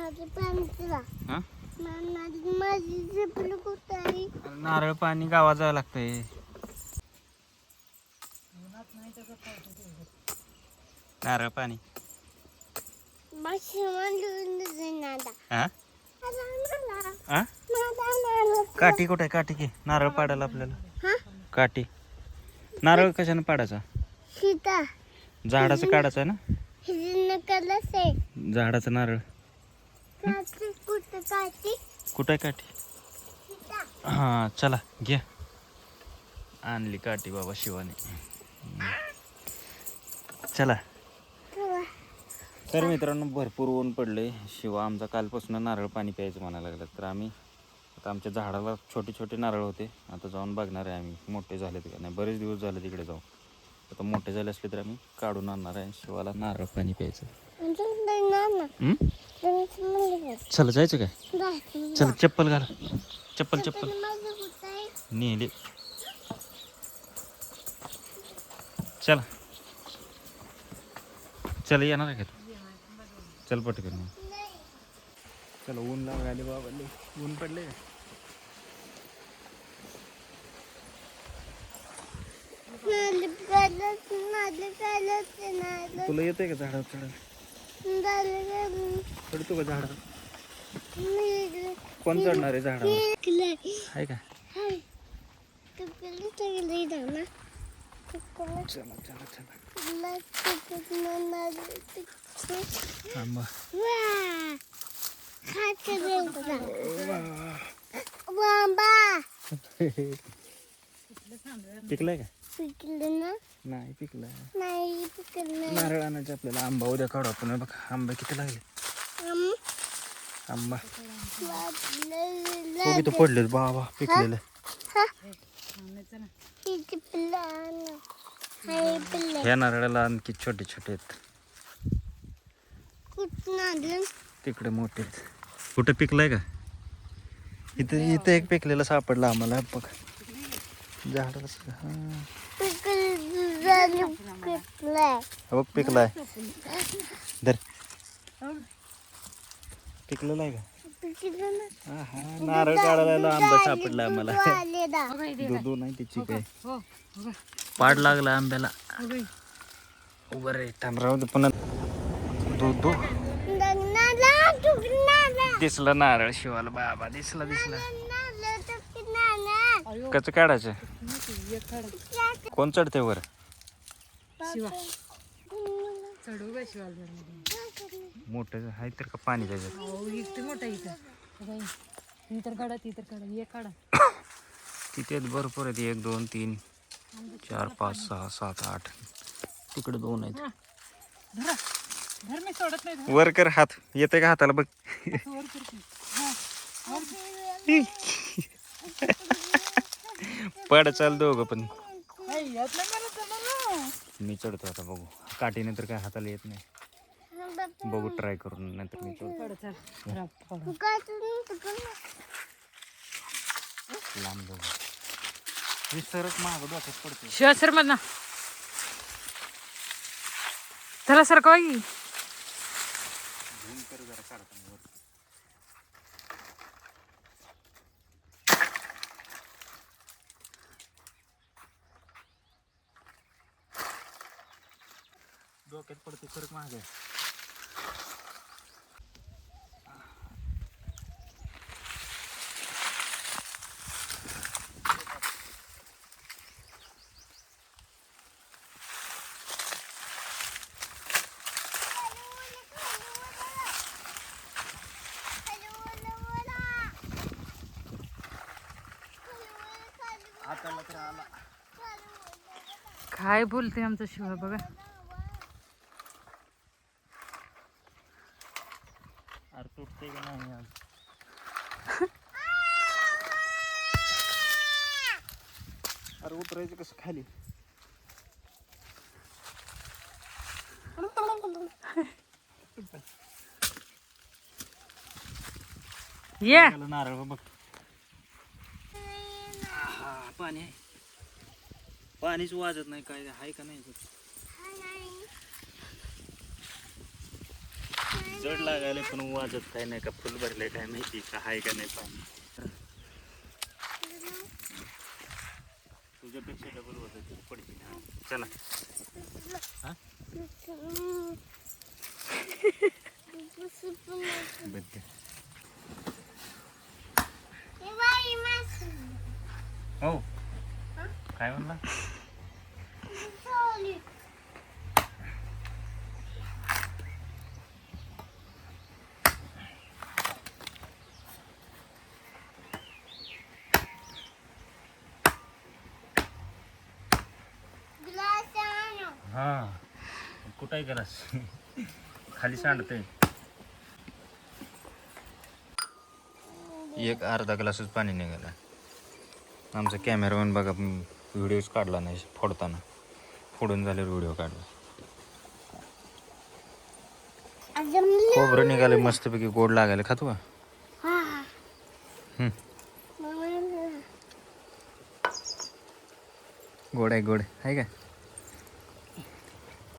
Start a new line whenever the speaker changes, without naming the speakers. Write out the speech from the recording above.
हा नारळ पाणी गावात जावं लागतंय. नारळ पाणी हा? हा? काठी कुठे काठी की नारळ पाडायला आपल्याला काठी. नारळ कशाने पाडायचा? झाडाचं काढायचं आहे ना. झाडाचं नारळ कुठे काठी? हा चला घ्या. आणली काठी बाबा शिवाने. चला. तर मित्रांनो भरपूर ऊन पडले. शिवा आमचा कालपासून नारळ पाणी प्यायचं म्हणायला लागलं. तर आम्ही आता आमच्या झाडाला छोटे छोटे नारळ होते. आता जाऊन बघणार आहे आम्ही मोठे झालेत का नाही. बरेच दिवस झाले तिकडे जाऊ. आता मोठे झाले असले तर आम्ही काढून आणणार आहे. शिवाला नारळ पाणी प्यायचं. चला जायचं काय? चला चप्पल घाल. चप्पल चप्पल नेले. चला चला येणार आहे का? चल पटकन. चला ऊन लागायले बाबा. ऊन पडले. तुला येते का झाडावर चढायला? चढतो का झाडावर? कोण चढणार आहे झाडावर? आहे का? चला चला चला. आंबा पिकलाय का? नाही पिकलाय. नारळ आणायचं आपल्याला. आंबा उद्या काढू आपण. बघ आंबे किती लागले. आंबा तो पडले बाबा पिकलेलं. ह्या नारळाला आणखी छोटे छोटे आहेत. तिकडे मोठे आहेत. कुठं पिकलाय का? इथं इथं एक पिकलेलं सापडलं आम्हाला. बघ झाडाला बघ पिकलाय. धर. पिकलेला आहे का? नारळ काढायला आंबा सापडला आम्हाला. दूध नाही त्याची काय पाड लागला आंब्याला. उभं रे थांब राहू दे. पुन्हा दूध दिसला नारळ शिवाला बाबा. दिसला दिसला. कसं काढायचं? कोण चढते वर? मोठं आहे तर का पाणी त्याच्यात? तिथे भरपूर आहेत. 1 2 3 4 5 6 7 8. तिकडे 2 आहेत. वर कर हात. येते का हाताला? बघ पड चाल दोघं पण. मी चढतो आता. बघू काठीने तर काय हाताला येत नाही. बघू ट्राय करून. नंतर मी चढतो. लांब बघू. सरच माग डोक्यात पडतो.
शिवा सर मधना त्याला सरकवा की.
जरा काढता वर. डोक्यात पडते सरक मागे.
काय बोलते आमचा शिवा बघा.
अरे तुटते का नाही आज? अरे उतरायचं कसं खाली?
ये
नारळ बघ. पाणी आहे. पाणीच वाजत नाही. काय आहे का नाही? जड लागायला पण वाजत काय नाही का फुल भरलंय काय माहिती का आहे का नाही पाणी तुझ्यापेक्षा डबल होत पडते हा चला हा बघ. हो काय म्हणला हा कुठं गेलास खाली सांडते एक अर्धा ग्लासच पाणी निघालं आमचा कॅमेरामॅन बघा व्हिडिओज काढला नाही फोडताना फोडून झाल्यावर व्हिडिओ काढला खोबरं निघाले मस्तपैकी गोड लागायला खातो का गोड आहे गोड आहे का